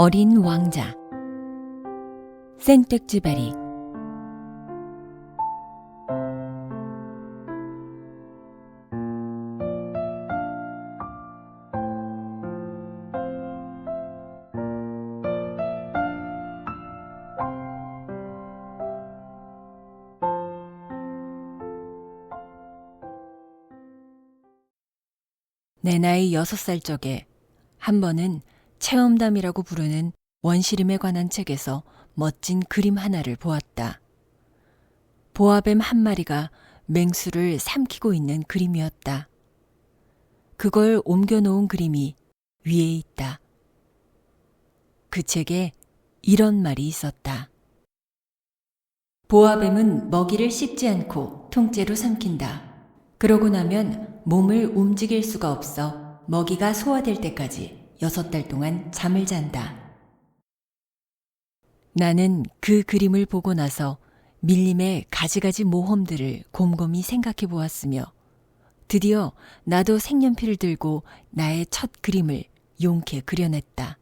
어린 왕자 생텍쥐베리. 내 나이 6살 적에 한 번은 체험담이라고 부르는 원시림에 관한 책에서 멋진 그림 하나를 보았다. 보아뱀 한 마리가 맹수를 삼키고 있는 그림이었다. 그걸 옮겨놓은 그림이 위에 있다. 그 책에 이런 말이 있었다. 보아뱀은 먹이를 씹지 않고 통째로 삼킨다. 그러고 나면 몸을 움직일 수가 없어 먹이가 소화될 때까지 6달 동안 잠을 잔다. 나는 그 그림을 보고 나서 밀림의 가지가지 모험들을 곰곰이 생각해 보았으며 드디어 나도 색연필을 들고 나의 첫 그림을 용케 그려냈다.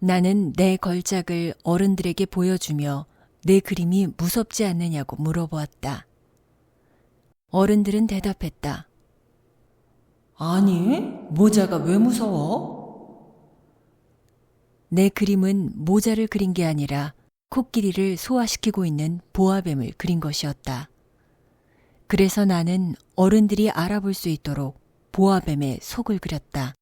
나는 내 걸작을 어른들에게 보여주며 내 그림이 무섭지 않느냐고 물어보았다. 어른들은 대답했다. 아니, 모자가 왜 무서워? 내 그림은 모자를 그린 게 아니라 코끼리를 소화시키고 있는 보아뱀을 그린 것이었다. 그래서 나는 어른들이 알아볼 수 있도록 보아뱀의 속을 그렸다.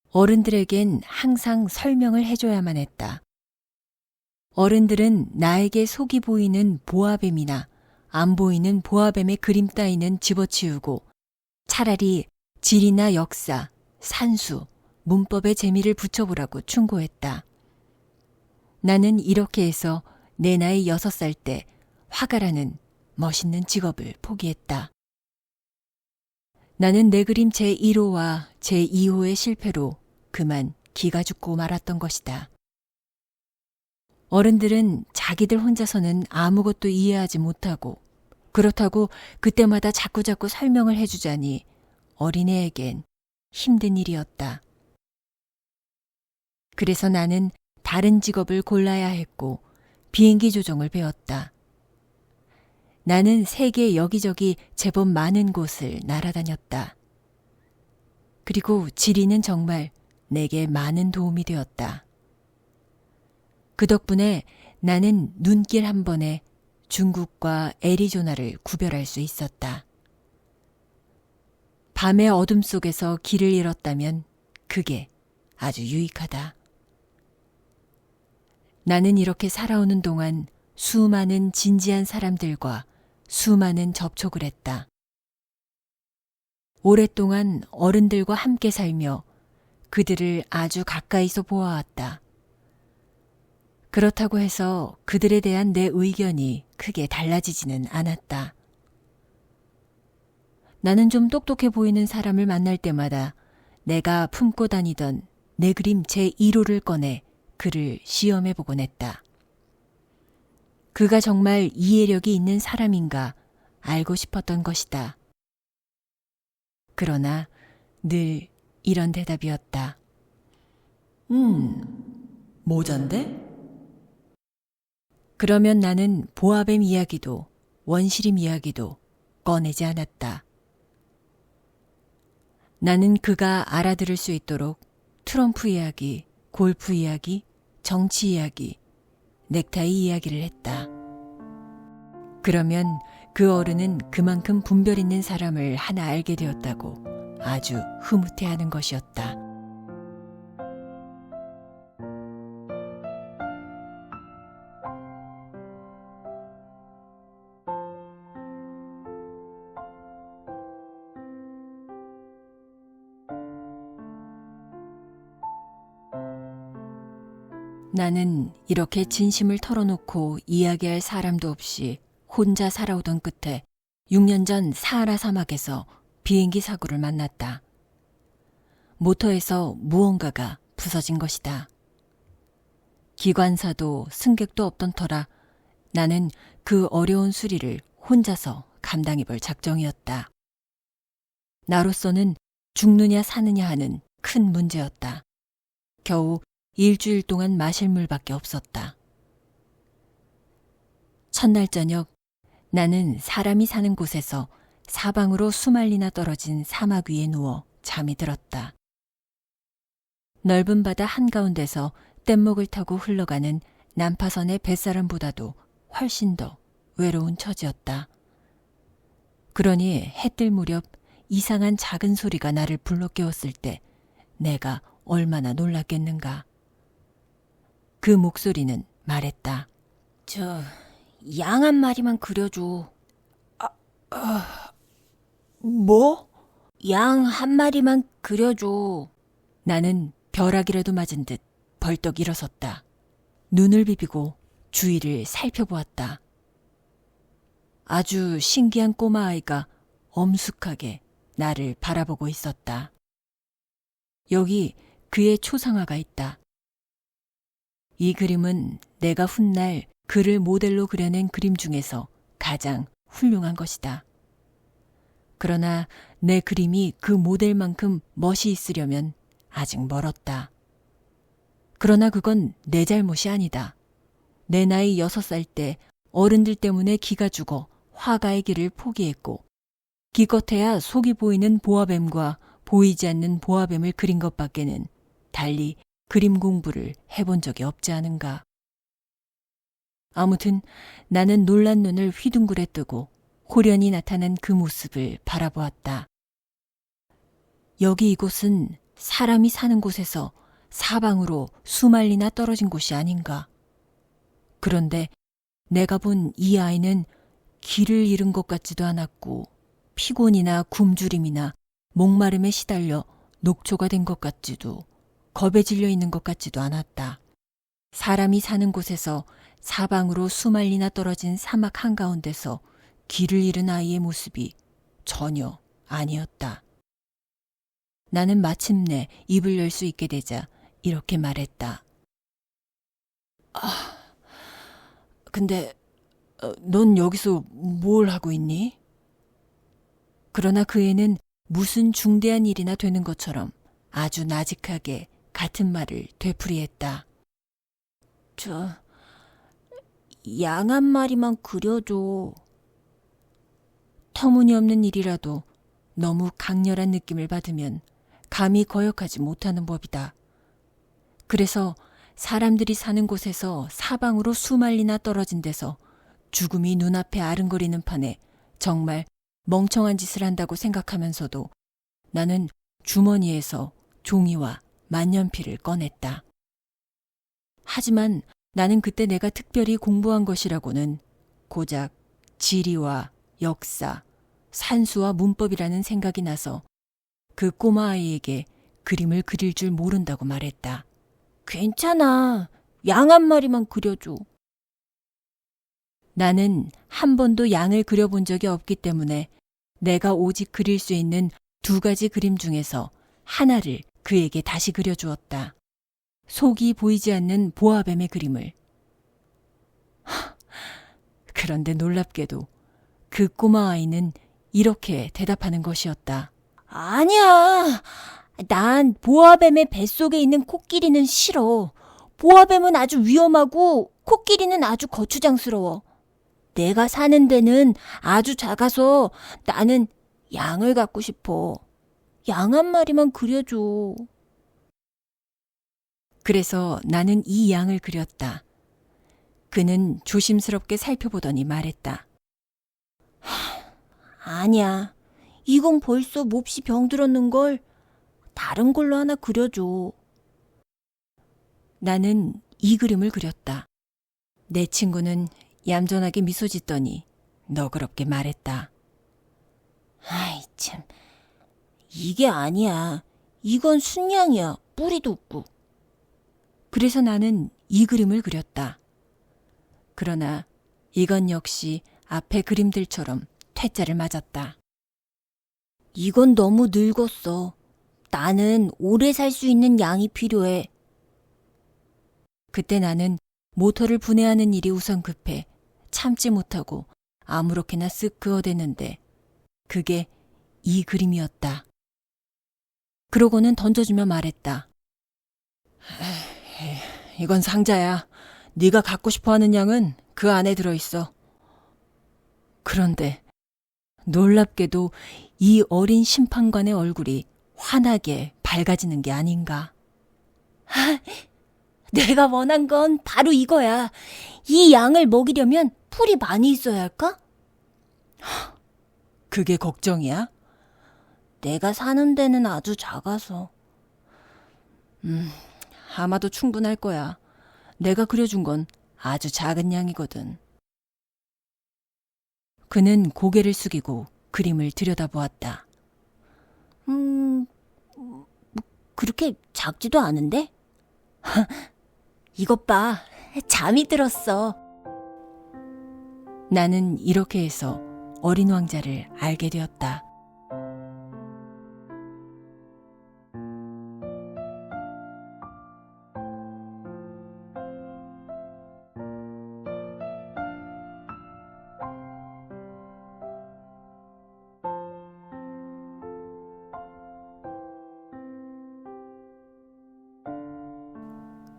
어른들에겐 항상 설명을 해줘야만 했다. 어른들은 나에게 속이 보이는 보아뱀이나 안 보이는 보아뱀의 그림 따위는 집어치우고 차라리 지리나 역사, 산수, 문법의 재미를 붙여보라고 충고했다. 나는 이렇게 해서 내 나이 6살 때 화가라는 멋있는 직업을 포기했다. 나는 내 그림 제1호와 제2호의 실패로 그만 기가 죽고 말았던 것이다. 어른들은 자기들 혼자서는 아무것도 이해하지 못하고 그렇다고 그때마다 자꾸자꾸 설명을 해주자니 어린애에겐 힘든 일이었다. 그래서 나는 다른 직업을 골라야 했고 비행기 조종을 배웠다. 나는 세계 여기저기 제법 많은 곳을 날아다녔다. 그리고 지리는 정말 내게 많은 도움이 되었다. 그 덕분에 나는 눈길 한 번에 중국과 애리조나를 구별할 수 있었다. 밤의 어둠 속에서 길을 잃었다면 그게 아주 유익하다. 나는 이렇게 살아오는 동안 수많은 진지한 사람들과 수많은 접촉을 했다. 오랫동안 어른들과 함께 살며 그들을 아주 가까이서 보아왔다. 그렇다고 해서 그들에 대한 내 의견이 크게 달라지지는 않았다. 나는 좀 똑똑해 보이는 사람을 만날 때마다 내가 품고 다니던 내 그림 제1호를 꺼내 그를 시험해 보곤 했다. 그가 정말 이해력이 있는 사람인가 알고 싶었던 것이다. 그러나 늘 이런 대답이었다. 모잔데? 그러면 나는 보아뱀 이야기도 원시림 이야기도 꺼내지 않았다. 나는 그가 알아들을 수 있도록 트럼프 이야기, 골프 이야기, 정치 이야기, 넥타이 이야기를 했다. 그러면 그 어른은 그만큼 분별 있는 사람을 하나 알게 되었다고 아주 흐뭇해하는 것이었다. 나는 이렇게 진심을 털어놓고 이야기할 사람도 없이 혼자 살아오던 끝에 6년 전 사하라 사막에서 비행기 사고를 만났다. 모터에서 무언가가 부서진 것이다. 기관사도 승객도 없던 터라 나는 그 어려운 수리를 혼자서 감당해 볼 작정이었다. 나로서는 죽느냐 사느냐 하는 큰 문제였다. 겨우 일주일 동안 마실 물밖에 없었다. 첫날 저녁 나는 사람이 사는 곳에서 사방으로 수말리나 떨어진 사막 위에 누워 잠이 들었다. 넓은 바다 한가운데서 뗏목을 타고 흘러가는 난파선의 뱃사람보다도 훨씬 더 외로운 처지였다. 그러니 해 뜰 무렵 이상한 작은 소리가 나를 불러 깨웠을 때 내가 얼마나 놀랐겠는가. 그 목소리는 말했다. 양 한 마리만 그려줘. 뭐? 양 한 마리만 그려줘. 나는 벼락이라도 맞은 듯 벌떡 일어섰다. 눈을 비비고 주위를 살펴보았다. 아주 신기한 꼬마아이가 엄숙하게 나를 바라보고 있었다. 여기 그의 초상화가 있다. 이 그림은 내가 훗날 그를 모델로 그려낸 그림 중에서 가장 훌륭한 것이다. 그러나 내 그림이 그 모델만큼 멋이 있으려면 아직 멀었다. 그러나 그건 내 잘못이 아니다. 내 나이 6살 때 어른들 때문에 기가 죽어 화가의 길을 포기했고 기껏해야 속이 보이는 보아뱀과 보이지 않는 보아뱀을 그린 것밖에는 달리 그림 공부를 해본 적이 없지 않은가. 아무튼 나는 놀란 눈을 휘둥그레 뜨고 호련히 나타난 그 모습을 바라보았다. 여기 이곳은 사람이 사는 곳에서 사방으로 수말리나 떨어진 곳이 아닌가. 그런데 내가 본 이 아이는 길을 잃은 것 같지도 않았고 피곤이나 굶주림이나 목마름에 시달려 녹초가 된 것 같지도 겁에 질려 있는 것 같지도 않았다. 사람이 사는 곳에서 사방으로 수말리나 떨어진 사막 한가운데서 길을 잃은 아이의 모습이 전혀 아니었다. 나는 마침내 입을 열 수 있게 되자 이렇게 말했다. 근데 넌 여기서 뭘 하고 있니? 그러나 그 애는 무슨 중대한 일이나 되는 것처럼 아주 나직하게 같은 말을 되풀이했다. 양 한 마리만 그려줘. 터무니없는 일이라도 너무 강렬한 느낌을 받으면 감히 거역하지 못하는 법이다. 그래서 사람들이 사는 곳에서 사방으로 수말리나 떨어진 데서 죽음이 눈앞에 아른거리는 판에 정말 멍청한 짓을 한다고 생각하면서도 나는 주머니에서 종이와 만년필을 꺼냈다. 하지만 나는 그때 내가 특별히 공부한 것이라고는 고작 지리와 역사, 산수와 문법이라는 생각이 나서 그 꼬마아이에게 그림을 그릴 줄 모른다고 말했다. 괜찮아. 양 한 마리만 그려줘. 나는 한 번도 양을 그려본 적이 없기 때문에 내가 오직 그릴 수 있는 2가지 그림 중에서 하나를 그에게 다시 그려주었다. 속이 보이지 않는 보아뱀의 그림을. 그런데 놀랍게도 그 꼬마아이는 이렇게 대답하는 것이었다. 아니야. 난 보아뱀의 뱃속에 있는 코끼리는 싫어. 보아뱀은 아주 위험하고 코끼리는 아주 거추장스러워. 내가 사는 데는 아주 작아서 나는 양을 갖고 싶어. 양 한 마리만 그려줘. 그래서 나는 이 양을 그렸다. 그는 조심스럽게 살펴보더니 말했다. 아니야. 이건 벌써 몹시 병들었는걸. 다른 걸로 하나 그려줘. 나는 이 그림을 그렸다. 내 친구는 얌전하게 미소 짓더니 너그럽게 말했다. 아이 참, 이게 아니야. 이건 순양이야. 뿌리도 없고. 그래서 나는 이 그림을 그렸다. 그러나 이건 역시 앞의 그림들처럼 퇴짜를 맞았다. 이건 너무 늙었어. 나는 오래 살 수 있는 양이 필요해. 그때 나는 모터를 분해하는 일이 우선 급해 참지 못하고 아무렇게나 쓱 그어댔는데 그게 이 그림이었다. 그러고는 던져주며 말했다. 이건 상자야. 네가 갖고 싶어하는 양은 그 안에 들어있어. 그런데 놀랍게도 이 어린 심판관의 얼굴이 환하게 밝아지는 게 아닌가. 내가 원한 건 바로 이거야. 이 양을 먹이려면 풀이 많이 있어야 할까? 그게 걱정이야? 내가 사는 데는 아주 작아서. 아마도 충분할 거야. 내가 그려준 건 아주 작은 양이거든. 그는 고개를 숙이고 그림을 들여다보았다. 그렇게 작지도 않은데? 이것 봐, 잠이 들었어. 나는 이렇게 해서 어린 왕자를 알게 되었다.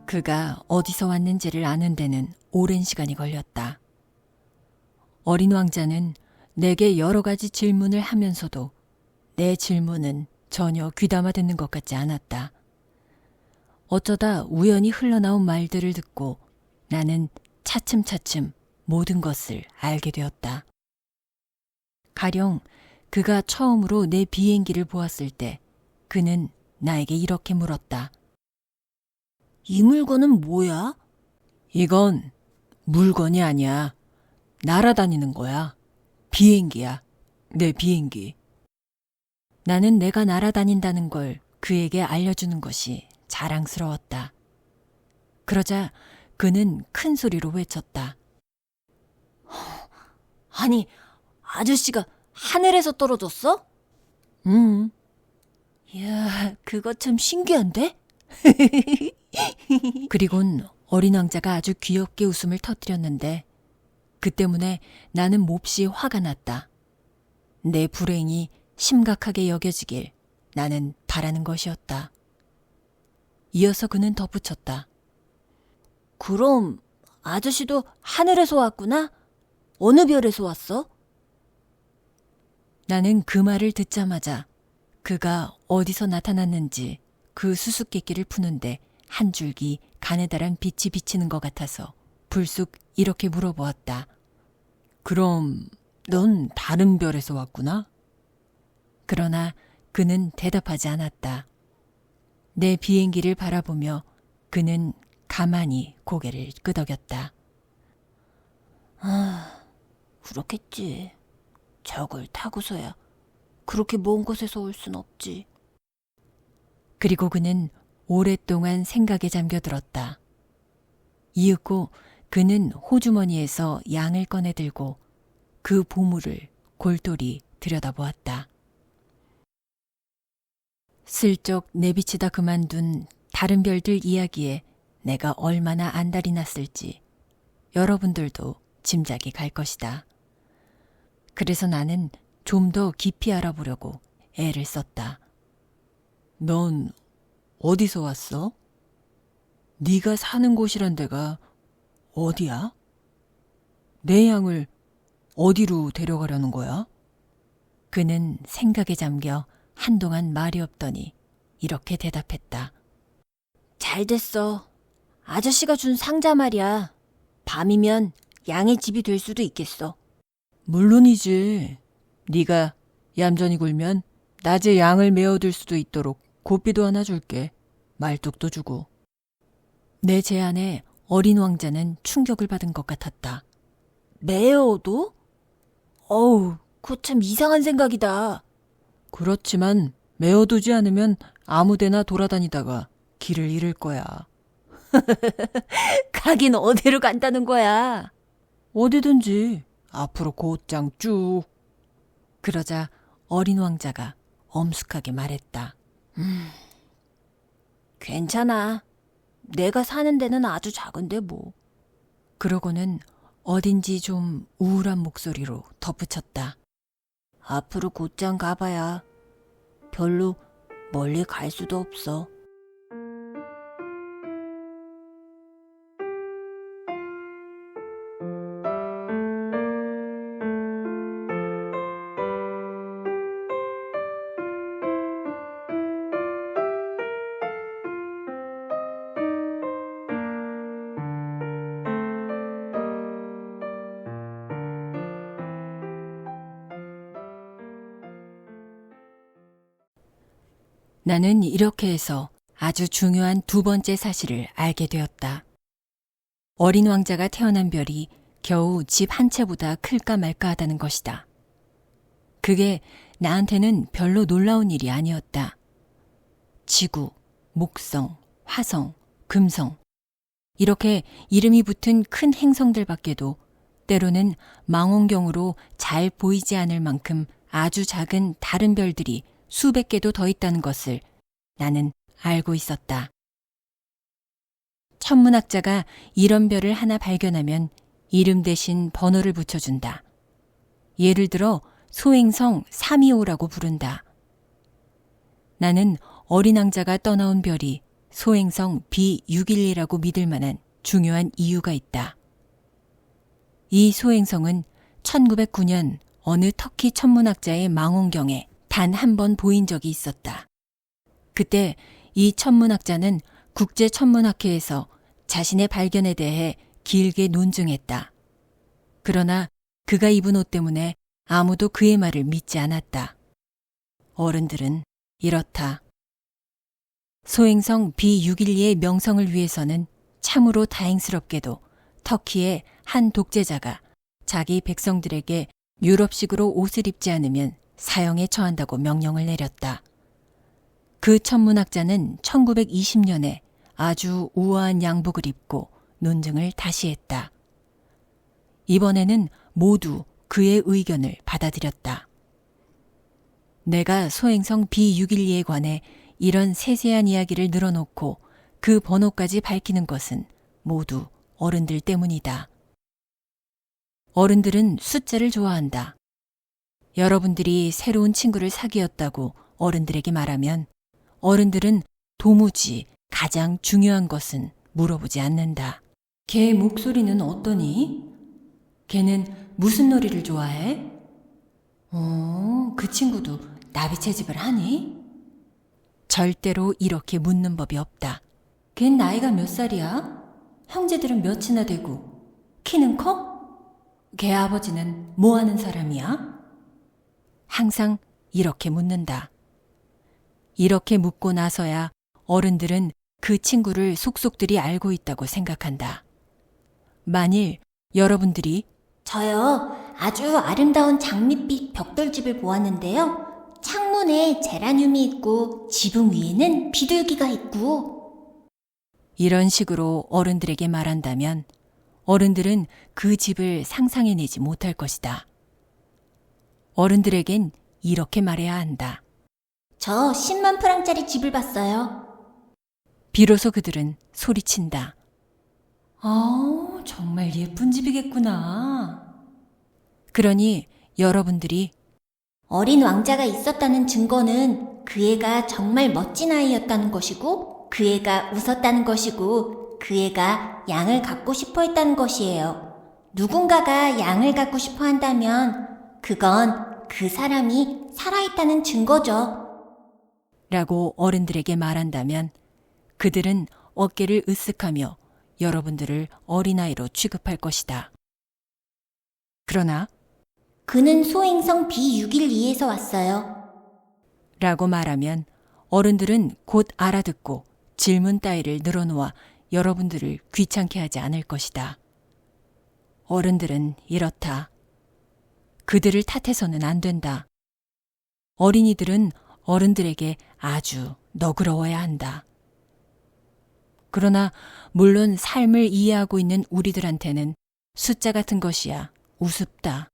그가 어디서 왔는지를 아는 데는 오랜 시간이 걸렸다. 어린 왕자는 내게 여러 가지 질문을 하면서도 내 질문은 전혀 귀담아 듣는 것 같지 않았다. 어쩌다 우연히 흘러나온 말들을 듣고 나는 차츰차츰 모든 것을 알게 되었다. 가령 그가 처음으로 내 비행기를 보았을 때 그는 나에게 이렇게 물었다. 이 물건은 뭐야? 이건 물건이 아니야. 날아다니는 거야. 비행기야. 내 비행기. 나는 내가 날아다닌다는 걸 그에게 알려주는 것이 자랑스러웠다. 그러자 그는 큰 소리로 외쳤다. 아니, 아저씨가 하늘에서 떨어졌어? 응. 이야, 그거 참 신기한데? 그리곤 어린 왕자가 아주 귀엽게 웃음을 터뜨렸는데 그 때문에 나는 몹시 화가 났다. 내 불행이 심각하게 여겨지길 나는 바라는 것이었다. 이어서 그는 덧붙였다. 그럼 아저씨도 하늘에서 왔구나? 어느 별에서 왔어? 나는 그 말을 듣자마자 그가 어디서 나타났는지 그 수수께끼를 푸는데 한 줄기 가느다란 빛이 비치는 것 같아서 불쑥 이렇게 물어보았다. 그럼 넌 다른 별에서 왔구나? 그러나 그는 대답하지 않았다. 내 비행기를 바라보며 그는 가만히 고개를 끄덕였다. 그렇겠지. 저걸 타고서야 그렇게 먼 곳에서 올 순 없지. 그리고 그는 오랫동안 생각에 잠겨들었다. 이윽고 그는 호주머니에서 양을 꺼내들고 그 보물을 골똘히 들여다보았다. 슬쩍 내비치다 그만둔 다른 별들 이야기에 내가 얼마나 안달이 났을지 여러분들도 짐작이 갈 것이다. 그래서 나는 좀 더 깊이 알아보려고 애를 썼다. 넌 어디서 왔어? 네가 사는 곳이란 데가 어디야? 내 양을 어디로 데려가려는 거야? 그는 생각에 잠겨 한동안 말이 없더니 이렇게 대답했다. 잘 됐어. 아저씨가 준 상자 말이야. 밤이면 양의 집이 될 수도 있겠어. 물론이지. 네가 얌전히 굴면 낮에 양을 메어둘 수도 있도록 고삐도 하나 줄게. 말뚝도 주고. 내 제안에 어린 왕자는 충격을 받은 것 같았다. 메어도? 어우, 그거 참 이상한 생각이다. 그렇지만 메어두지 않으면 아무데나 돌아다니다가 길을 잃을 거야. 가긴 어디로 간다는 거야? 어디든지 앞으로 곧장 쭉. 그러자 어린 왕자가 엄숙하게 말했다. 괜찮아. 내가 사는 데는 아주 작은데 뭐. 그러고는 어딘지 좀 우울한 목소리로 덧붙였다. 앞으로 곧장 가봐야 별로 멀리 갈 수도 없어. 나는 이렇게 해서 아주 중요한 두 번째 사실을 알게 되었다. 어린 왕자가 태어난 별이 겨우 집 한 채보다 클까 말까 하다는 것이다. 그게 나한테는 별로 놀라운 일이 아니었다. 지구, 목성, 화성, 금성 이렇게 이름이 붙은 큰 행성들 밖에도 때로는 망원경으로 잘 보이지 않을 만큼 아주 작은 다른 별들이 수백 개도 더 있다는 것을 나는 알고 있었다. 천문학자가 이런 별을 하나 발견하면 이름 대신 번호를 붙여준다. 예를 들어 소행성 325라고 부른다. 나는 어린 왕자가 떠나온 별이 소행성 B612라고 믿을 만한 중요한 이유가 있다. 이 소행성은 1909년 어느 터키 천문학자의 망원경에 단 한 번 보인 적이 있었다. 그때 이 천문학자는 국제천문학회에서 자신의 발견에 대해 길게 논증했다. 그러나 그가 입은 옷 때문에 아무도 그의 말을 믿지 않았다. 어른들은 이렇다. 소행성 B612의 명성을 위해서는 참으로 다행스럽게도 터키의 한 독재자가 자기 백성들에게 유럽식으로 옷을 입지 않으면 사형에 처한다고 명령을 내렸다. 그 천문학자는 1920년에 아주 우아한 양복을 입고 논증을 다시 했다. 이번에는 모두 그의 의견을 받아들였다. 내가 소행성 B612에 관해 이런 세세한 이야기를 늘어놓고 그 번호까지 밝히는 것은 모두 어른들 때문이다. 어른들은 숫자를 좋아한다. 여러분들이 새로운 친구를 사귀었다고 어른들에게 말하면 어른들은 도무지 가장 중요한 것은 물어보지 않는다. 걔 목소리는 어떠니? 걔는 무슨 놀이를 좋아해? 그 친구도 나비 채집을 하니? 절대로 이렇게 묻는 법이 없다. 걘 나이가 몇 살이야? 형제들은 몇이나 되고? 키는 커? 걔 아버지는 뭐 하는 사람이야? 항상 이렇게 묻는다. 이렇게 묻고 나서야 어른들은 그 친구를 속속들이 알고 있다고 생각한다. 만일 여러분들이 저요, 아주 아름다운 장밋빛 벽돌집을 보았는데요. 창문에 제라늄이 있고 지붕 위에는 비둘기가 있고. 이런 식으로 어른들에게 말한다면 어른들은 그 집을 상상해내지 못할 것이다. 어른들에겐 이렇게 말해야 한다. 저 10만 프랑짜리 집을 봤어요. 비로소 그들은 소리친다. 정말 예쁜 집이겠구나. 그러니 여러분들이 어린 왕자가 있었다는 증거는 그 애가 정말 멋진 아이였다는 것이고, 그 애가 웃었다는 것이고, 그 애가 양을 갖고 싶어 했다는 것이에요. 누군가가 양을 갖고 싶어 한다면 그건 그 사람이 살아있다는 증거죠. 라고 어른들에게 말한다면 그들은 어깨를 으쓱하며 여러분들을 어린아이로 취급할 것이다. 그러나 그는 소행성 B612에서 왔어요. 라고 말하면 어른들은 곧 알아듣고 질문 따위를 늘어놓아 여러분들을 귀찮게 하지 않을 것이다. 어른들은 이렇다. 그들을 탓해서는 안 된다. 어린이들은 어른들에게 아주 너그러워야 한다. 그러나 물론 삶을 이해하고 있는 우리들한테는 숫자 같은 것이야 우습다.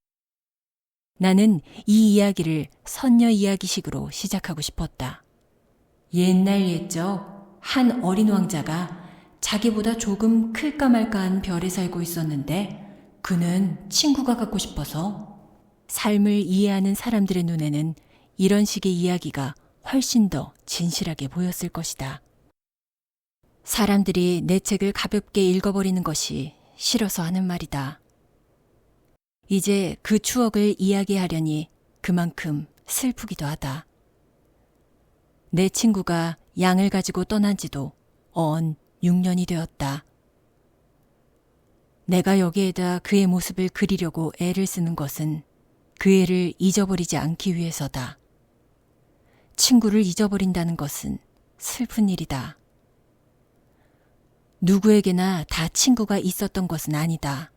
나는 이 이야기를 선녀 이야기식으로 시작하고 싶었다. 옛날 옛적 한 어린 왕자가 자기보다 조금 클까 말까한 별에 살고 있었는데 그는 친구가 갖고 싶어서 삶을 이해하는 사람들의 눈에는 이런 식의 이야기가 훨씬 더 진실하게 보였을 것이다. 사람들이 내 책을 가볍게 읽어버리는 것이 싫어서 하는 말이다. 이제 그 추억을 이야기하려니 그만큼 슬프기도 하다. 내 친구가 양을 가지고 떠난 지도 언 6년이 되었다. 내가 여기에다 그의 모습을 그리려고 애를 쓰는 것은 그 애를 잊어버리지 않기 위해서다. 친구를 잊어버린다는 것은 슬픈 일이다. 누구에게나 다 친구가 있었던 것은 아니다.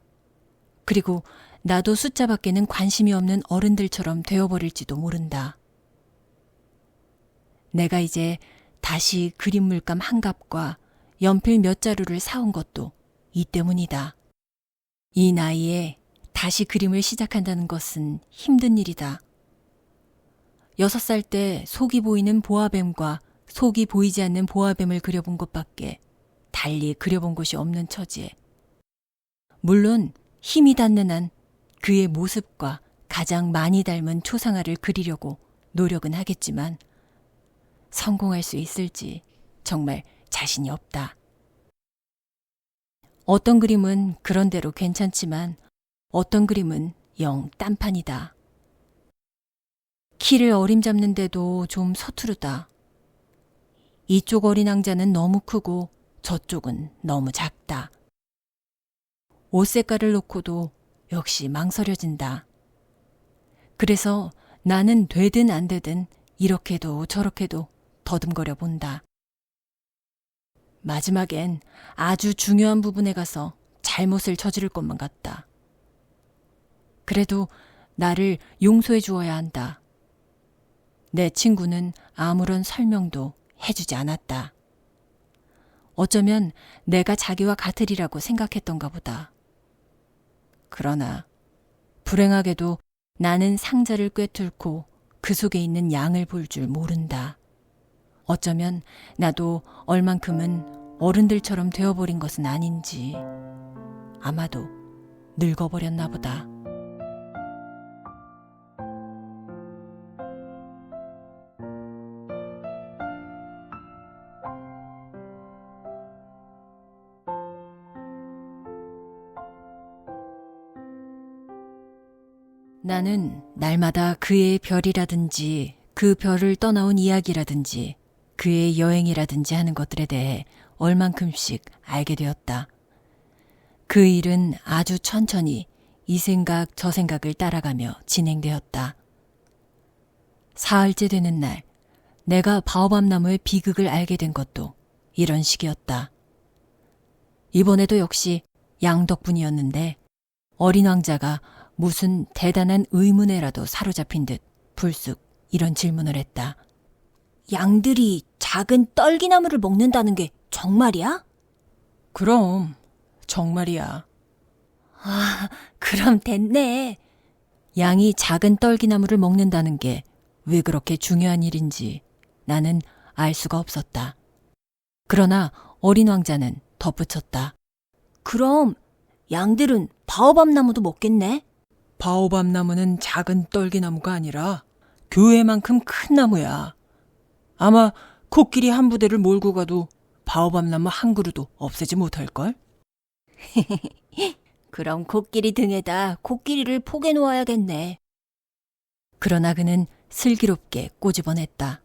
그리고 나도 숫자밖에는 관심이 없는 어른들처럼 되어버릴지도 모른다. 내가 이제 다시 그림 물감 한 갑과 연필 몇 자루를 사온 것도 이 때문이다. 이 나이에 다시 그림을 시작한다는 것은 힘든 일이다. 6살 때 속이 보이는 보아뱀과 속이 보이지 않는 보아뱀을 그려본 것밖에 달리 그려본 것이 없는 처지에 물론 힘이 닿는 한 그의 모습과 가장 많이 닮은 초상화를 그리려고 노력은 하겠지만 성공할 수 있을지 정말 자신이 없다. 어떤 그림은 그런대로 괜찮지만 어떤 그림은 영 딴판이다. 키를 어림잡는데도 좀 서투르다. 이쪽 어린 왕자는 너무 크고 저쪽은 너무 작다. 옷 색깔을 놓고도 역시 망설여진다. 그래서 나는 되든 안 되든 이렇게도 저렇게도 더듬거려 본다. 마지막엔 아주 중요한 부분에 가서 잘못을 저지를 것만 같다. 그래도 나를 용서해 주어야 한다. 내 친구는 아무런 설명도 해주지 않았다. 어쩌면 내가 자기와 같으리라고 생각했던가 보다. 그러나 불행하게도 나는 상자를 꿰뚫고 그 속에 있는 양을 볼 줄 모른다. 어쩌면 나도 얼만큼은 어른들처럼 되어버린 것은 아닌지 아마도 늙어버렸나 보다. 나는 날마다 그의 별이라든지 그 별을 떠나온 이야기라든지 그의 여행이라든지 하는 것들에 대해 얼만큼씩 알게 되었다. 그 일은 아주 천천히 이 생각 저 생각을 따라가며 진행되었다. 사흘째 되는 날 내가 바오밥 나무의 비극을 알게 된 것도 이런 식이었다. 이번에도 역시 양 덕분이었는데 어린 왕자가 무슨 대단한 의문에라도 사로잡힌 듯 불쑥 이런 질문을 했다. 양들이 작은 떨기나무를 먹는다는 게 정말이야? 그럼 정말이야. 아, 그럼 됐네. 양이 작은 떨기나무를 먹는다는 게 왜 그렇게 중요한 일인지 나는 알 수가 없었다. 그러나 어린 왕자는 덧붙였다. 그럼 양들은 바오밥 나무도 먹겠네? 바오밥 나무는 작은 떨기나무가 아니라 교회만큼 큰 나무야. 아마 코끼리 한 부대를 몰고 가도 바오밥 나무 한 그루도 없애지 못할걸? 그럼 코끼리 등에다 코끼리를 포개 놓아야겠네. 그러나 그는 슬기롭게 꼬집어냈다.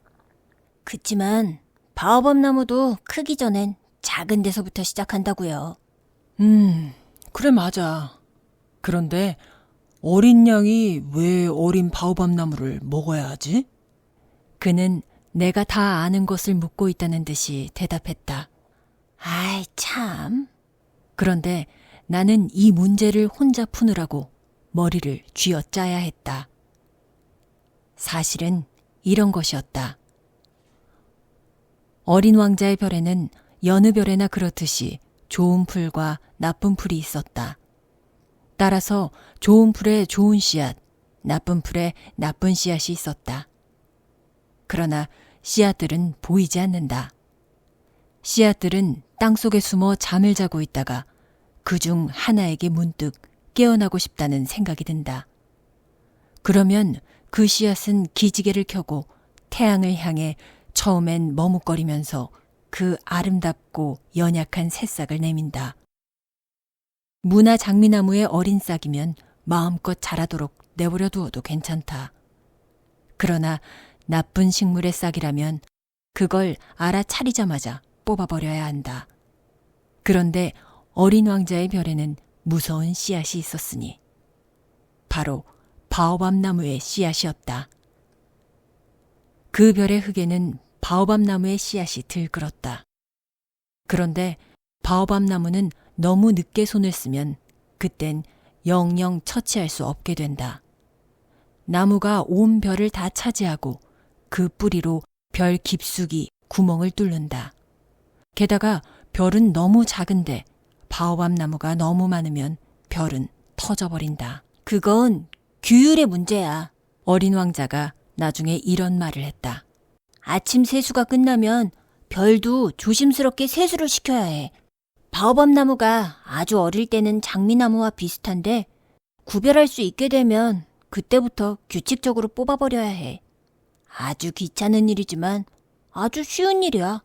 그치만 바오밥 나무도 크기 전엔 작은 데서부터 시작한다고요. 그래 맞아. 그런데 어린 양이 왜 어린 바오밥 나무를 먹어야 하지? 그는 내가 다 아는 것을 묻고 있다는 듯이 대답했다. 아이 참. 그런데 나는 이 문제를 혼자 푸느라고 머리를 쥐어짜야 했다. 사실은 이런 것이었다. 어린 왕자의 별에는 여느 별에나 그렇듯이 좋은 풀과 나쁜 풀이 있었다. 따라서 좋은 풀에 좋은 씨앗, 나쁜 풀에 나쁜 씨앗이 있었다. 그러나 씨앗들은 보이지 않는다. 씨앗들은 땅속에 숨어 잠을 자고 있다가 그중 하나에게 문득 깨어나고 싶다는 생각이 든다. 그러면 그 씨앗은 기지개를 켜고 태양을 향해 처음엔 머뭇거리면서 그 아름답고 연약한 새싹을 내민다. 무나 장미나무의 어린 싹이면 마음껏 자라도록 내버려 두어도 괜찮다. 그러나 나쁜 식물의 싹이라면 그걸 알아차리자마자 뽑아버려야 한다. 그런데 어린 왕자의 별에는 무서운 씨앗이 있었으니 바로 바오밥 나무의 씨앗이었다. 그 별의 흙에는 바오밥 나무의 씨앗이 들끓었다. 그런데 바오밥 나무는 너무 늦게 손을 쓰면 그땐 영영 처치할 수 없게 된다. 나무가 온 별을 다 차지하고 그 뿌리로 별 깊숙이 구멍을 뚫는다. 게다가 별은 너무 작은데 바오밥 나무가 너무 많으면 별은 터져버린다. 그건 규율의 문제야. 어린 왕자가 나중에 이런 말을 했다. 아침 세수가 끝나면 별도 조심스럽게 세수를 시켜야 해. 바오밥 나무가 아주 어릴 때는 장미나무와 비슷한데 구별할 수 있게 되면 그때부터 규칙적으로 뽑아버려야 해. 아주 귀찮은 일이지만 아주 쉬운 일이야.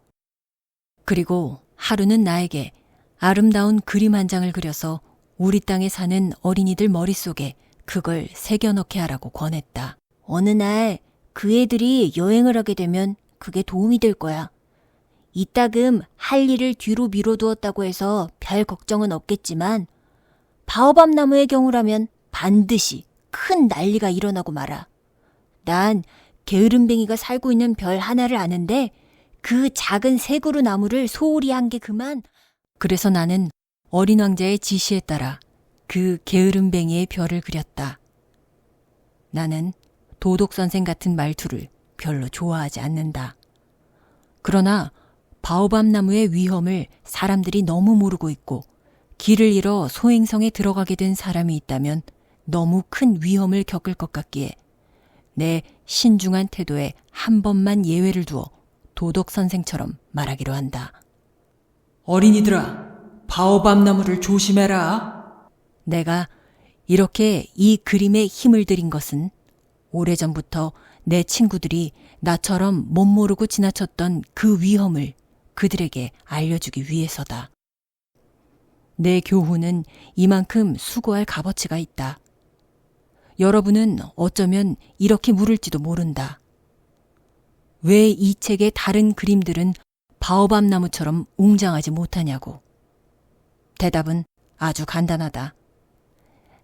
그리고 하루는 나에게 아름다운 그림 한 장을 그려서 우리 땅에 사는 어린이들 머릿속에 그걸 새겨넣게 하라고 권했다. 어느 날 그 애들이 여행을 하게 되면 그게 도움이 될 거야. 이따금 할 일을 뒤로 미뤄두었다고 해서 별 걱정은 없겠지만 바오밥 나무의 경우라면 반드시 큰 난리가 일어나고 말아. 난 게으름뱅이가 살고 있는 별 하나를 아는데 그 작은 새 그루 나무를 소홀히 한 게 그만. 그래서 나는 어린 왕자의 지시에 따라 그 게으름뱅이의 별을 그렸다. 나는 도독선생 같은 말투를 별로 좋아하지 않는다. 그러나 바오밥 나무의 위험을 사람들이 너무 모르고 있고 길을 잃어 소행성에 들어가게 된 사람이 있다면 너무 큰 위험을 겪을 것 같기에 내 신중한 태도에 한 번만 예외를 두어 도독선생처럼 말하기로 한다. 어린이들아, 바오밥 나무를 조심해라. 내가 이렇게 이 그림에 힘을 들인 것은 오래전부터 내 친구들이 나처럼 못 모르고 지나쳤던 그 위험을 그들에게 알려주기 위해서다. 내 교훈은 이만큼 수고할 값어치가 있다. 여러분은 어쩌면 이렇게 물을지도 모른다. 왜 이 책의 다른 그림들은 바오밥 나무처럼 웅장하지 못하냐고. 대답은 아주 간단하다.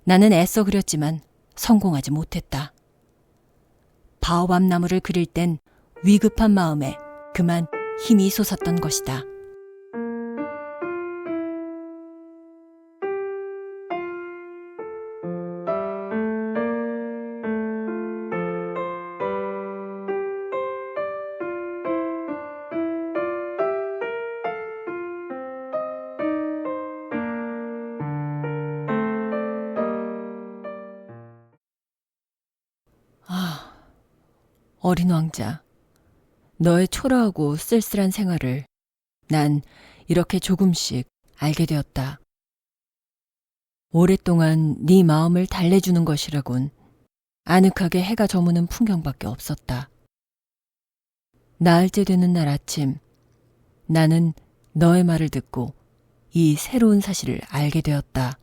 나는 애써 그렸지만 성공하지 못했다. 바오밥 나무를 그릴 땐 위급한 마음에 그만 힘이 솟았던 것이다. 어린 왕자, 너의 초라하고 쓸쓸한 생활을 난 이렇게 조금씩 알게 되었다. 오랫동안 네 마음을 달래주는 것이라곤 아늑하게 해가 저무는 풍경밖에 없었다. 나흘째 되는 날 아침, 나는 너의 말을 듣고 이 새로운 사실을 알게 되었다.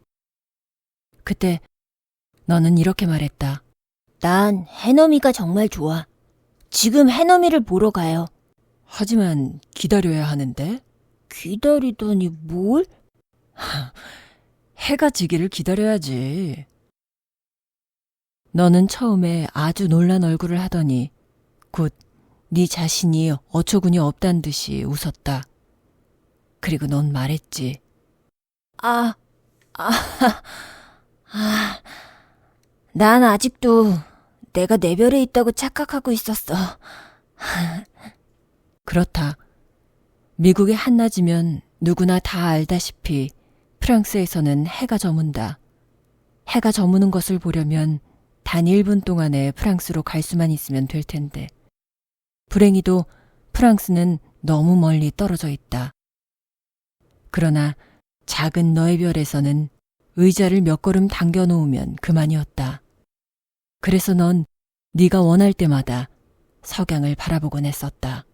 그때 너는 이렇게 말했다. 난 해넘이가 정말 좋아. 지금 해넘이를 보러 가요. 하지만 기다려야 하는데? 기다리더니 뭘? 해가 지기를 기다려야지. 너는 처음에 아주 놀란 얼굴을 하더니 곧 네 자신이 어처구니 없단 듯이 웃었다. 그리고 넌 말했지. 난 아직도 내가 내 별에 있다고 착각하고 있었어. 그렇다. 미국의 한낮이면 누구나 다 알다시피 프랑스에서는 해가 저문다. 해가 저무는 것을 보려면 단 1분 동안에 프랑스로 갈 수만 있으면 될 텐데. 불행히도 프랑스는 너무 멀리 떨어져 있다. 그러나 작은 너의 별에서는 의자를 몇 걸음 당겨 놓으면 그만이었다. 그래서 넌 네가 원할 때마다 석양을 바라보곤 했었다.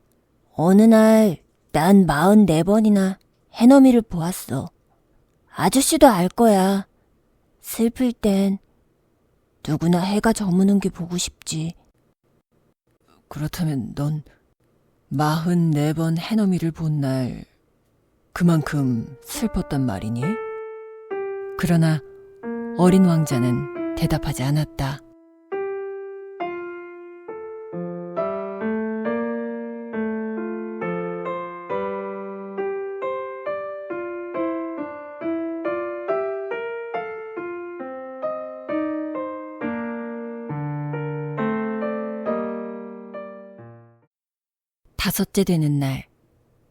어느 날 난 44번이나 해넘이를 보았어. 아저씨도 알 거야. 슬플 땐 누구나 해가 저무는 게 보고 싶지. 그렇다면 넌 44번 해넘이를 본 날 그만큼 슬펐단 말이니? 그러나 어린 왕자는 대답하지 않았다. 5째 되는 날,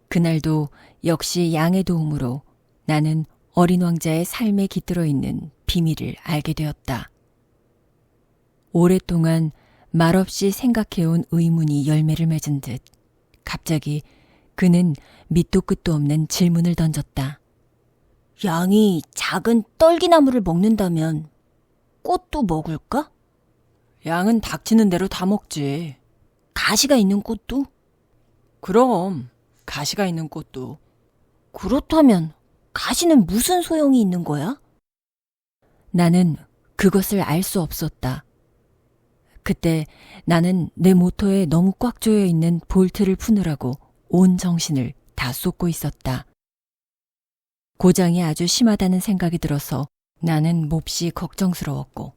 그날도 역시 양의 도움으로 나는 어린 왕자의 삶에 깃들어 있는 비밀을 알게 되었다. 오랫동안 말없이 생각해온 의문이 열매를 맺은 듯 갑자기 그는 밑도 끝도 없는 질문을 던졌다. 양이 작은 떨기나무를 먹는다면 꽃도 먹을까? 양은 닥치는 대로 다 먹지. 가시가 있는 꽃도? 그럼 가시가 있는 꽃도. 그렇다면 가시는 무슨 소용이 있는 거야? 나는 그것을 알 수 없었다. 그때 나는 내 모터에 너무 꽉 조여 있는 볼트를 푸느라고 온 정신을 다 쏟고 있었다. 고장이 아주 심하다는 생각이 들어서 나는 몹시 걱정스러웠고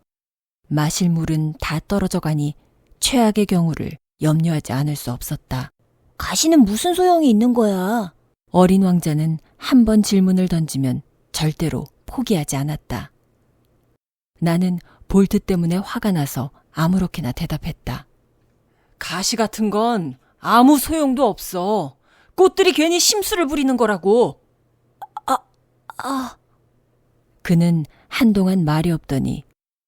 마실 물은 다 떨어져 가니 최악의 경우를 염려하지 않을 수 없었다. 가시는 무슨 소용이 있는 거야? 어린 왕자는 한 번 질문을 던지면 절대로 포기하지 않았다. 나는 볼트 때문에 화가 나서 아무렇게나 대답했다. 가시 같은 건 아무 소용도 없어. 꽃들이 괜히 심술을 부리는 거라고. 그는 한동안 말이 없더니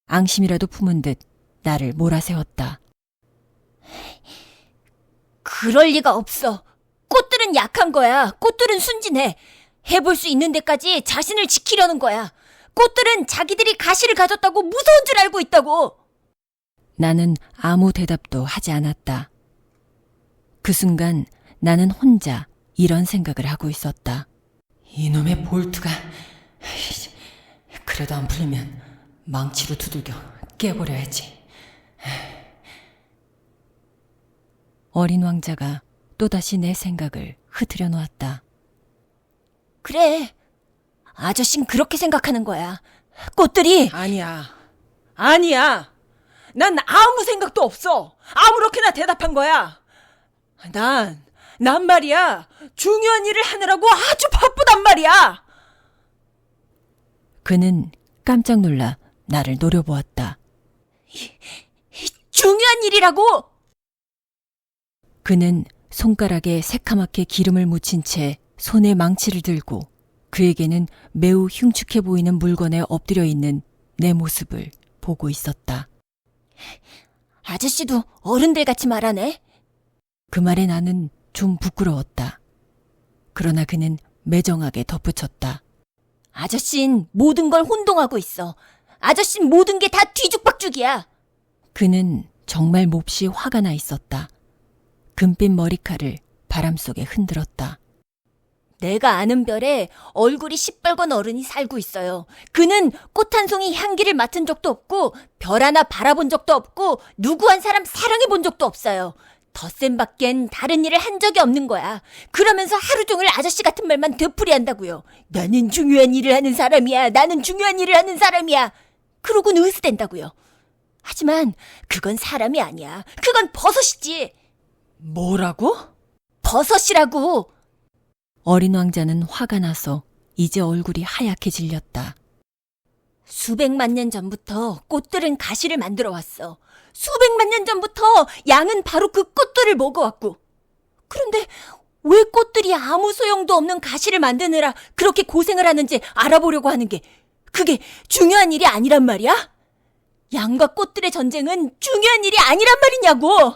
앙심이라도 품은 듯 나를 몰아세웠다. 그럴 리가 없어. 꽃들은 약한 거야. 꽃들은 순진해. 해볼 수 있는 데까지 자신을 지키려는 거야. 꽃들은 자기들이 가시를 가졌다고 무서운 줄 알고 있다고. 나는 아무 대답도 하지 않았다. 그 순간 나는 혼자 이런 생각을 하고 있었다. 이놈의 볼트가 그래도 안 풀리면 망치로 두들겨 깨버려야지. 어린 왕자가 또다시 내 생각을 흐트려 놓았다. 그래. 아저씨는 그렇게 생각하는 거야. 꽃들이 아니야. 난 아무 생각도 없어. 아무렇게나 대답한 거야. 난 말이야. 중요한 일을 하느라고 아주 바쁘단 말이야. 그는 깜짝 놀라 나를 노려보았다. 중요한 일이라고. 그는 손가락에 새카맣게 기름을 묻힌 채 손에 망치를 들고 그에게는 매우 흉측해 보이는 물건에 엎드려 있는 내 모습을 보고 있었다. 아저씨도 어른들 같이 말하네. 그 말에 나는 좀 부끄러웠다. 그러나 그는 매정하게 덧붙였다. 아저씨는 모든 걸 혼동하고 있어. 아저씨는 모든 게 다 뒤죽박죽이야. 그는 정말 몹시 화가 나 있었다. 금빛 머리칼을 바람 속에 흔들었다. 내가 아는 별에 얼굴이 시뻘건 어른이 살고 있어요. 그는 꽃 한 송이 향기를 맡은 적도 없고 별 하나 바라본 적도 없고 누구 한 사람 사랑해 본 적도 없어요. 덧셈 밖엔 다른 일을 한 적이 없는 거야. 그러면서 하루 종일 아저씨 같은 말만 되풀이한다고요. 나는 중요한 일을 하는 사람이야. 나는 중요한 일을 하는 사람이야. 그러고는 으스댄다고요. 하지만 그건 사람이 아니야. 그건 버섯이지. 뭐라고? 버섯이라고. 어린 왕자는 화가 나서 이제 얼굴이 하얗게 질렸다. 수백만 년 전부터 꽃들은 가시를 만들어 왔어. 수백만 년 전부터 양은 바로 그 꽃들을 먹어왔고. 그런데 왜 꽃들이 아무 소용도 없는 가시를 만드느라 그렇게 고생을 하는지 알아보려고 하는 게 그게 중요한 일이 아니란 말이야? 양과 꽃들의 전쟁은 중요한 일이 아니란 말이냐고!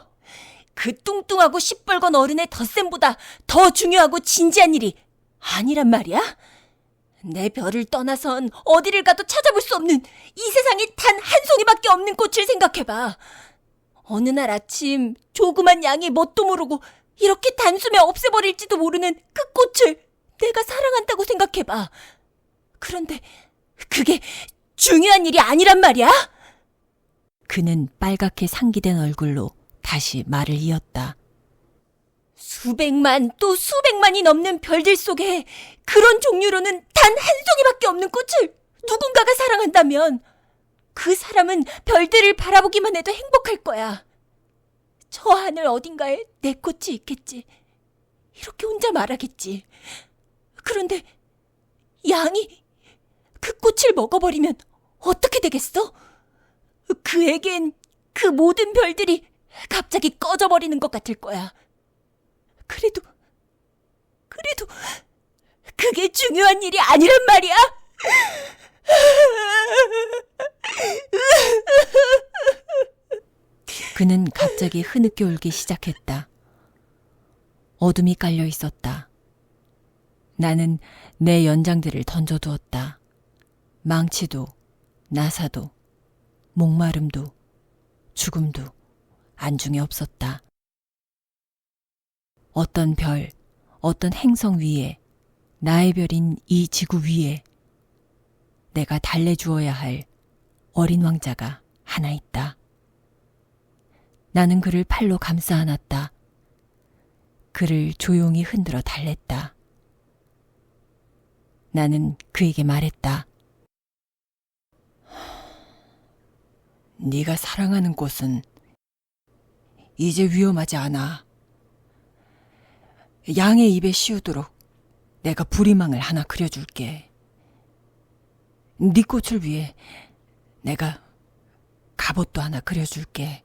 그 뚱뚱하고 시뻘건 어른의 덧셈보다 더 중요하고 진지한 일이 아니란 말이야? 내 별을 떠나선 어디를 가도 찾아볼 수 없는 이 세상에 단 한 송이밖에 없는 꽃을 생각해봐. 어느 날 아침 조그만 양이 뭣도 모르고 이렇게 단숨에 없애버릴지도 모르는 그 꽃을 내가 사랑한다고 생각해봐. 그런데 그게 중요한 일이 아니란 말이야? 그는 빨갛게 상기된 얼굴로 다시 말을 이었다. 수백만 또 수백만이 넘는 별들 속에 그런 종류로는 단 한 송이밖에 없는 꽃을 누군가가 사랑한다면 그 사람은 별들을 바라보기만 해도 행복할 거야. 저 하늘 어딘가에 내 꽃이 있겠지. 이렇게 혼자 말하겠지. 그런데 양이 그 꽃을 먹어버리면 어떻게 되겠어? 그에겐 그 모든 별들이 갑자기 꺼져버리는 것 같을 거야. 그래도 그게 중요한 일이 아니란 말이야. 그는 갑자기 흐느껴 울기 시작했다. 어둠이 깔려 있었다. 나는 내 연장들을 던져두었다. 망치도, 나사도, 목마름도, 죽음도 안중에 없었다. 어떤 별, 어떤 행성 위에, 나의 별인 이 지구 위에 내가 달래주어야 할 어린 왕자가 하나 있다. 나는 그를 팔로 감싸 안았다. 그를 조용히 흔들어 달랬다. 나는 그에게 말했다. 네가 사랑하는 곳은 이제 위험하지 않아. 양의 입에 씌우도록 내가 부리망을 하나 그려줄게. 네 꽃을 위해 내가 갑옷도 하나 그려줄게.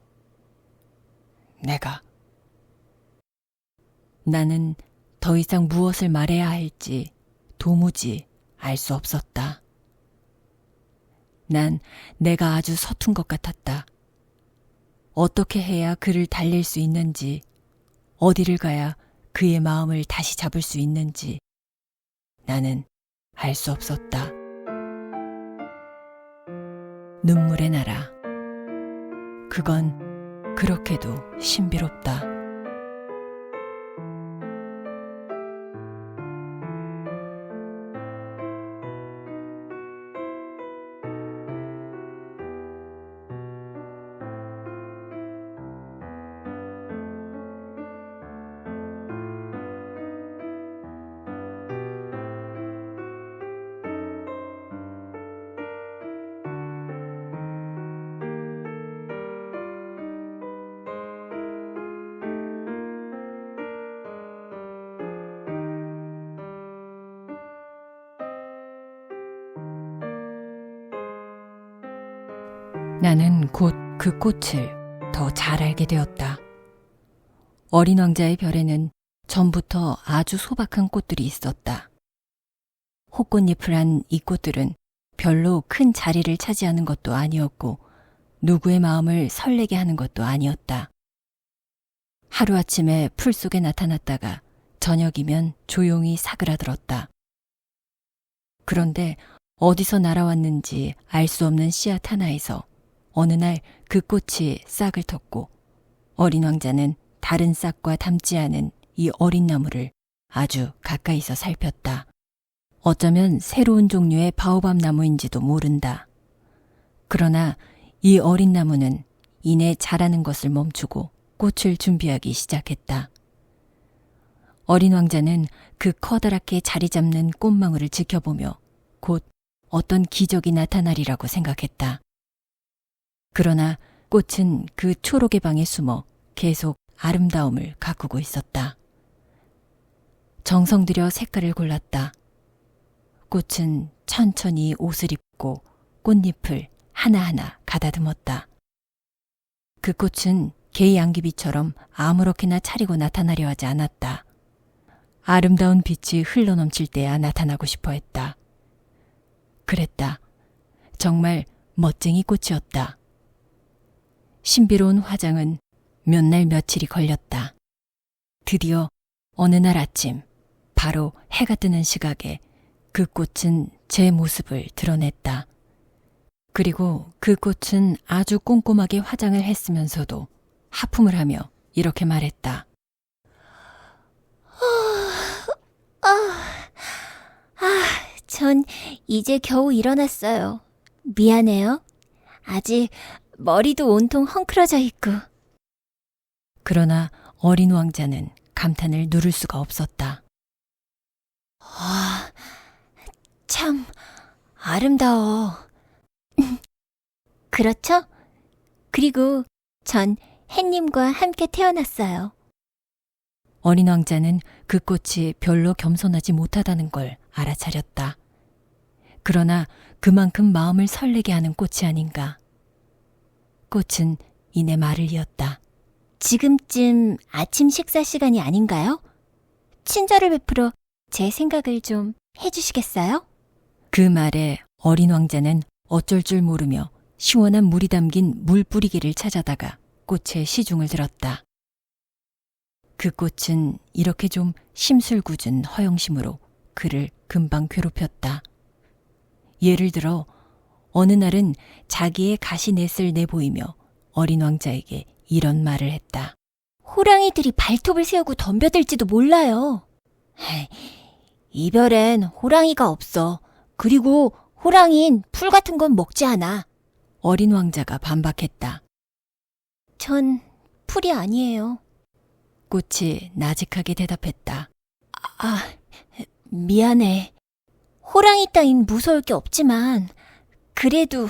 나는 더 이상 무엇을 말해야 할지 도무지 알 수 없었다. 난 내가 아주 서툰 것 같았다. 어떻게 해야 그를 달랠 수 있는지, 어디를 가야 그의 마음을 다시 잡을 수 있는지 나는 알 수 없었다. 눈물의 나라. 그건 그렇게도 신비롭다. 나는 곧 그 꽃을 더 잘 알게 되었다. 어린 왕자의 별에는 전부터 아주 소박한 꽃들이 있었다. 호꽃잎을 한 이 꽃들은 별로 큰 자리를 차지하는 것도 아니었고 누구의 마음을 설레게 하는 것도 아니었다. 하루아침에 풀 속에 나타났다가 저녁이면 조용히 사그라들었다. 그런데 어디서 날아왔는지 알 수 없는 씨앗 하나에서 어느 날 그 꽃이 싹을 텄고 어린 왕자는 다른 싹과 닮지 않은 이 어린 나무를 아주 가까이서 살폈다. 어쩌면 새로운 종류의 바오밥 나무인지도 모른다. 그러나 이 어린 나무는 이내 자라는 것을 멈추고 꽃을 준비하기 시작했다. 어린 왕자는 그 커다랗게 자리 잡는 꽃망울을 지켜보며 곧 어떤 기적이 나타나리라고 생각했다. 그러나 꽃은 그 초록의 방에 숨어 계속 아름다움을 가꾸고 있었다. 정성 들여 색깔을 골랐다. 꽃은 천천히 옷을 입고 꽃잎을 하나하나 가다듬었다. 그 꽃은 개의 양귀비처럼 아무렇게나 차리고 나타나려 하지 않았다. 아름다운 빛이 흘러넘칠 때야 나타나고 싶어 했다. 그랬다. 정말 멋쟁이 꽃이었다. 신비로운 화장은 몇 날 며칠이 걸렸다. 드디어 어느 날 아침, 바로 해가 뜨는 시각에 그 꽃은 제 모습을 드러냈다. 그리고 그 꽃은 아주 꼼꼼하게 화장을 했으면서도 하품을 하며 이렇게 말했다. 전 이제 겨우 일어났어요. 미안해요. 아직 머리도 온통 헝클어져 있고. 그러나 어린 왕자는 감탄을 누를 수가 없었다. 참 아름다워. 그렇죠? 그리고 전 햇님과 함께 태어났어요. 어린 왕자는 그 꽃이 별로 겸손하지 못하다는 걸 알아차렸다. 그러나 그만큼 마음을 설레게 하는 꽃이 아닌가. 꽃은 이내 말을 이었다. 지금쯤 아침 식사 시간이 아닌가요? 친절을 베풀어 제 생각을 좀 해주시겠어요? 그 말에 어린 왕자는 어쩔 줄 모르며 시원한 물이 담긴 물 뿌리개를 찾아다가 꽃에 시중을 들었다. 그 꽃은 이렇게 좀 심술궂은 허영심으로 그를 금방 괴롭혔다. 예를 들어 어느 날은 자기의 가시넷을 내보이며 어린 왕자에게 이런 말을 했다. 호랑이들이 발톱을 세우고 덤벼들지도 몰라요. 이별엔 호랑이가 없어. 그리고 호랑이는 풀 같은 건 먹지 않아. 어린 왕자가 반박했다. 전 풀이 아니에요. 꽃이 나직하게 대답했다. 아, 미안해. 호랑이 따윈 무서울 게 없지만 그래도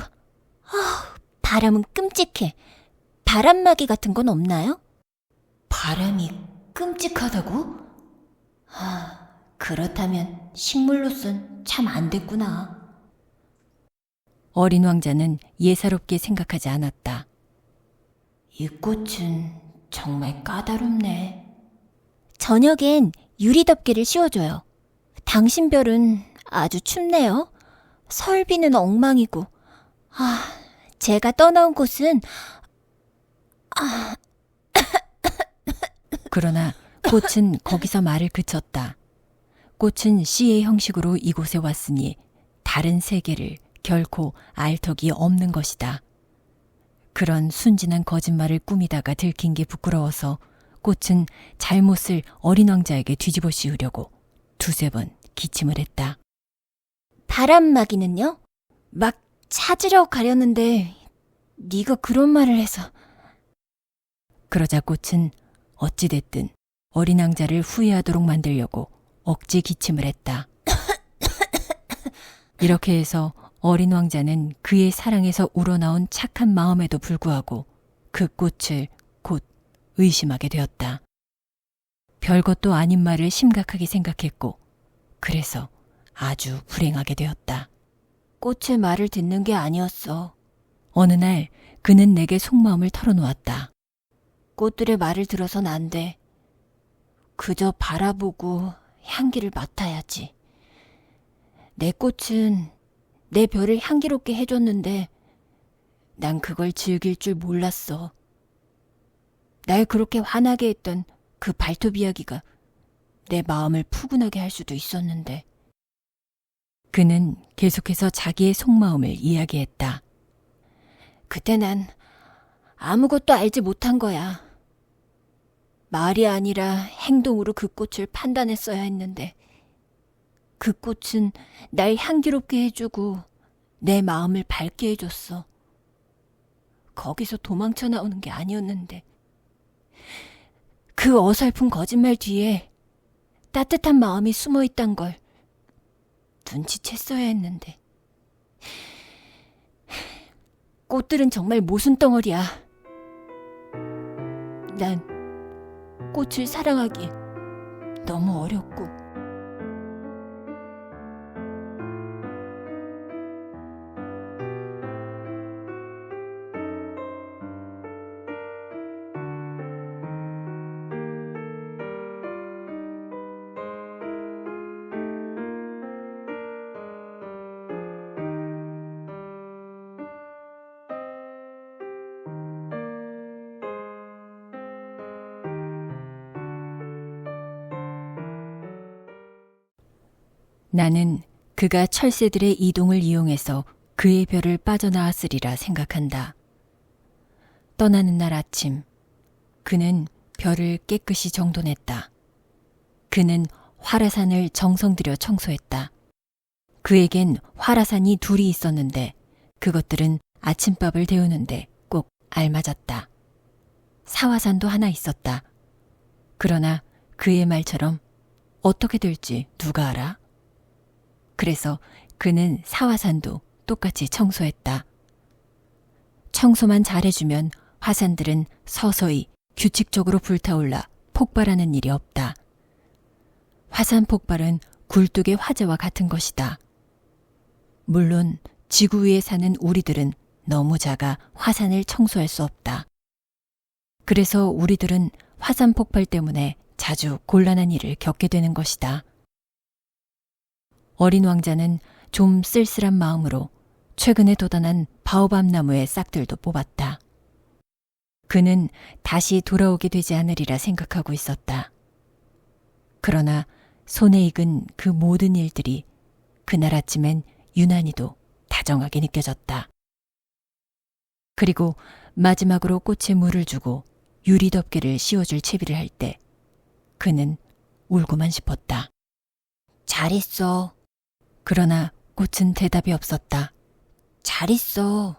바람은 끔찍해. 바람막이 같은 건 없나요? 바람이 끔찍하다고? 그렇다면 식물로선 참 안 됐구나. 어린 왕자는 예사롭게 생각하지 않았다. 이 꽃은 정말 까다롭네. 저녁엔 유리덮개를 씌워줘요. 당신 별은 아주 춥네요. 설비는 엉망이고. 제가 떠나온 곳은 그러나 꽃은 거기서 말을 그쳤다. 꽃은 씨의 형식으로 이곳에 왔으니 다른 세계를 결코 알 턱이 없는 것이다. 그런 순진한 거짓말을 꾸미다가 들킨 게 부끄러워서 꽃은 잘못을 어린 왕자에게 뒤집어 씌우려고 두세 번 기침을 했다. 바람막이는요? 막 찾으러 가려는데 네가 그런 말을 해서. 그러자 꽃은 어찌됐든 어린 왕자를 후회하도록 만들려고 억지 기침을 했다. 이렇게 해서 어린 왕자는 그의 사랑에서 우러나온 착한 마음에도 불구하고 그 꽃을 곧 의심하게 되었다. 별것도 아닌 말을 심각하게 생각했고 그래서 아주 불행하게 되었다. 꽃의 말을 듣는 게 아니었어. 어느 날 그는 내게 속마음을 털어놓았다. 꽃들의 말을 들어선 안 돼. 그저 바라보고 향기를 맡아야지. 내 꽃은 내 별을 향기롭게 해줬는데 난 그걸 즐길 줄 몰랐어. 날 그렇게 화나게 했던 그 발톱 이야기가 내 마음을 푸근하게 할 수도 있었는데. 그는 계속해서 자기의 속마음을 이야기했다. 그때 난 아무것도 알지 못한 거야. 말이 아니라 행동으로 그 꽃을 판단했어야 했는데 그 꽃은 날 향기롭게 해주고 내 마음을 밝게 해줬어. 거기서 도망쳐 나오는 게 아니었는데 그 어설픈 거짓말 뒤에 따뜻한 마음이 숨어 있단 걸 눈치챘어야 했는데. 꽃들은 정말 모순 덩어리야. 난 꽃을 사랑하기 너무 어렵고. 나는 그가 철새들의 이동을 이용해서 그의 별을 빠져나왔으리라 생각한다. 떠나는 날 아침, 그는 별을 깨끗이 정돈했다. 그는 화라산을 정성 들여 청소했다. 그에겐 화라산이 둘이 있었는데 그것들은 아침밥을 데우는데 꼭 알맞았다. 사화산도 하나 있었다. 그러나 그의 말처럼 어떻게 될지 누가 알아? 그래서 그는 사화산도 똑같이 청소했다. 청소만 잘해주면 화산들은 서서히 규칙적으로 불타올라 폭발하는 일이 없다. 화산 폭발은 굴뚝의 화재와 같은 것이다. 물론 지구 위에 사는 우리들은 너무 작아 화산을 청소할 수 없다. 그래서 우리들은 화산 폭발 때문에 자주 곤란한 일을 겪게 되는 것이다. 어린 왕자는 좀 쓸쓸한 마음으로 최근에 돋아난 바오밤 나무의 싹들도 뽑았다. 그는 다시 돌아오게 되지 않으리라 생각하고 있었다. 그러나 손에 익은 그 모든 일들이 그날 아침엔 유난히도 다정하게 느껴졌다. 그리고 마지막으로 꽃에 물을 주고 유리 덮개를 씌워줄 채비를 할 때 그는 울고만 싶었다. 잘 있어. 그러나 꽃은 대답이 없었다. 잘 있어.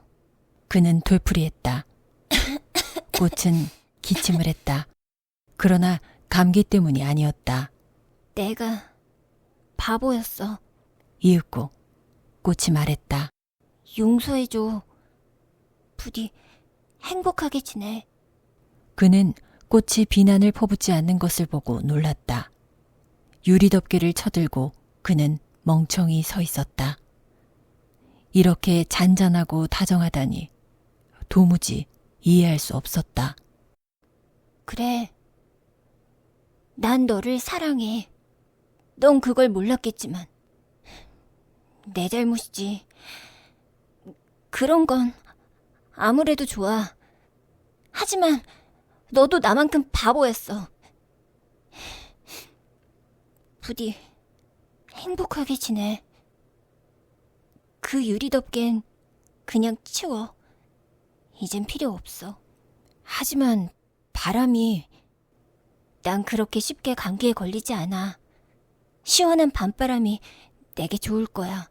그는 되풀이했다. 꽃은 기침을 했다. 그러나 감기 때문이 아니었다. 내가 바보였어. 이윽고 꽃이 말했다. 용서해줘. 부디 행복하게 지내. 그는 꽃이 비난을 퍼붓지 않는 것을 보고 놀랐다. 유리 덮개를 쳐들고 그는 멍청이 서 있었다. 이렇게 잔잔하고 다정하다니 도무지 이해할 수 없었다. 그래. 난 너를 사랑해. 넌 그걸 몰랐겠지만. 내 잘못이지. 그런 건 아무래도 좋아. 하지만 너도 나만큼 바보였어. 부디 행복하게 지내. 그 유리 덮개는 그냥 치워. 이젠 필요 없어. 하지만 바람이... 난 그렇게 쉽게 감기에 걸리지 않아. 시원한 밤바람이 내게 좋을 거야.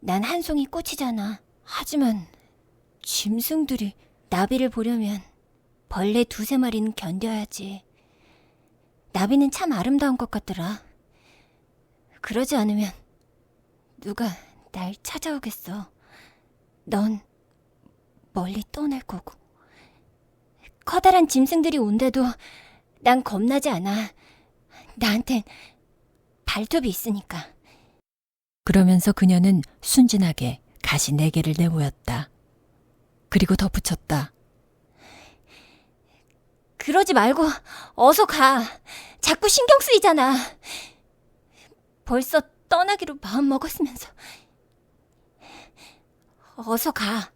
난 한 송이 꽃이잖아. 하지만 짐승들이... 나비를 보려면 벌레 2-3마리는 견뎌야지. 나비는 참 아름다운 것 같더라. 그러지 않으면 누가 날 찾아오겠어. 넌 멀리 떠날 거고. 커다란 짐승들이 온데도 난 겁나지 않아. 나한텐 발톱이 있으니까. 그러면서 그녀는 순진하게 가시 4개를 내보였다. 그리고 덧붙였다. 그러지 말고 어서 가. 자꾸 신경 쓰이잖아. 벌써 떠나기로 마음먹었으면서. 어서 가.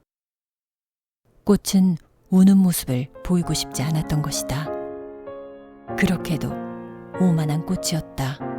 꽃은 우는 모습을 보이고 싶지 않았던 것이다. 그렇게도 오만한 꽃이었다.